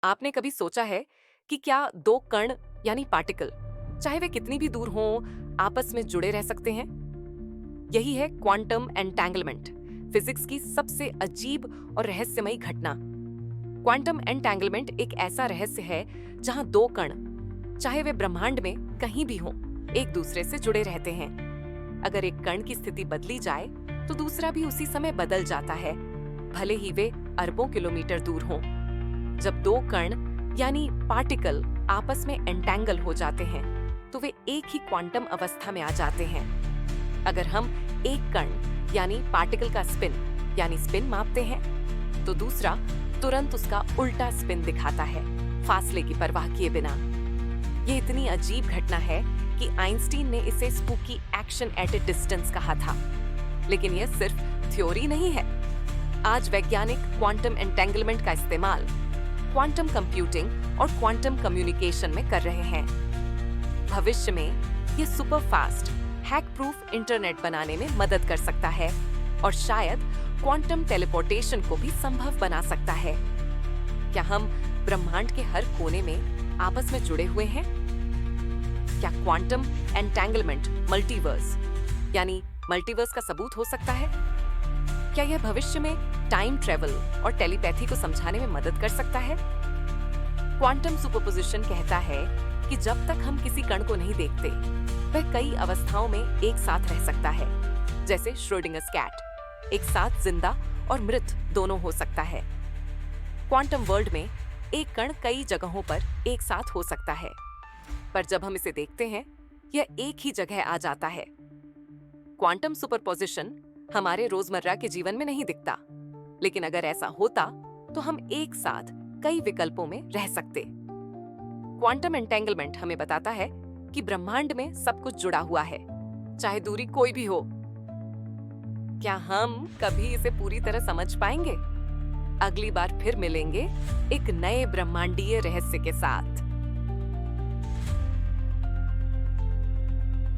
आपने कभी सोचा है कि क्या दो कण यानी पार्टिकल, चाहे वे कितनी भी दूर हों, आपस में जुड़े रह सकते हैं? यही है क्वांटम एंटैंगलमेंट, फिजिक्स की सबसे अजीब और रहस्यमयी घटना। क्वांटम एंटैंगलमेंट एक ऐसा रहस्य है जहां दो कण, चाहे वे ब्रह्मांड में कहीं भी हों, एक दूसरे से जुड़े रहते हैं। अगर एक कण की स्थिति बदली जाए तो दूसरा भी उसी समय बदल जाता है, भले ही वे अरबों किलोमीटर दूर हों। जब दो कण यानी पार्टिकल आपस में एंटैंगल हो जाते हैं तो वे एक ही क्वांटम अवस्था में आ जाते हैं। अगर हम एक कण यानी पार्टिकल का स्पिन यानी स्पिन मापते हैं तो दूसरा तुरंत उसका उल्टा स्पिन दिखाता है, फासले की परवाह किए बिना। ये इतनी अजीब घटना है कि आइंस्टीन ने इसे spooky action at A distance कहा था। लेकिन यह सिर्फ थ्योरी नहीं है। आज वैज्ञानिक क्वांटम एंटेंगलमेंट का इस्तेमाल क्वांटम कंप्यूटिंग और क्वांटम कम्युनिकेशन में कर रहे हैं। भविष्य में ये super fast, hack proof internet बनाने में मदद कर सकता है और शायद क्वांटम टेलीपोर्टेशन को भी संभव बना सकता है। क्या हम ब्रह्मांड के हर कोने में आपस में जुड़े हुए हैं? क्या क्वांटम एंटेंगलमेंट मल्टीवर्स यानी मल्टीवर्स का सबूत हो सकता है? क्या यह भविष्य में टाइम ट्रेवल और टेलीपैथी को समझाने में मदद कर सकता है? क्वांटम सुपरपोजिशन कहता है कि जब तक हम किसी कण को नहीं देखते, वह कई अवस्थाओं में एक साथ रह सकता है। जैसे श्रोडिंगर्स कैट एक साथ जिंदा और मृत दोनों हो सकता है। क्वांटम वर्ल्ड में एक कण कई जगहों पर एक साथ हो सकता है, पर जब हम इसे देखते हैं, यह एक ही जगह आ जाता है। क्वांटम सुपरपोजिशन हमारे रोजमर्रा के जीवन में नहीं दिखता, लेकिन अगर ऐसा होता तो हम एक साथ कई विकल्पों में रह सकते। क्वांटम एंटेंगलमेंट हमें बताता है कि ब्रह्मांड में सब कुछ जुड़ा हुआ है, चाहे दूरी कोई भी हो। क्या हम कभी इसे पूरी तरह समझ पाएंगे? अगली बार फिर मिलेंगे एक नए ब्रह्मांडीय रहस्य के साथ।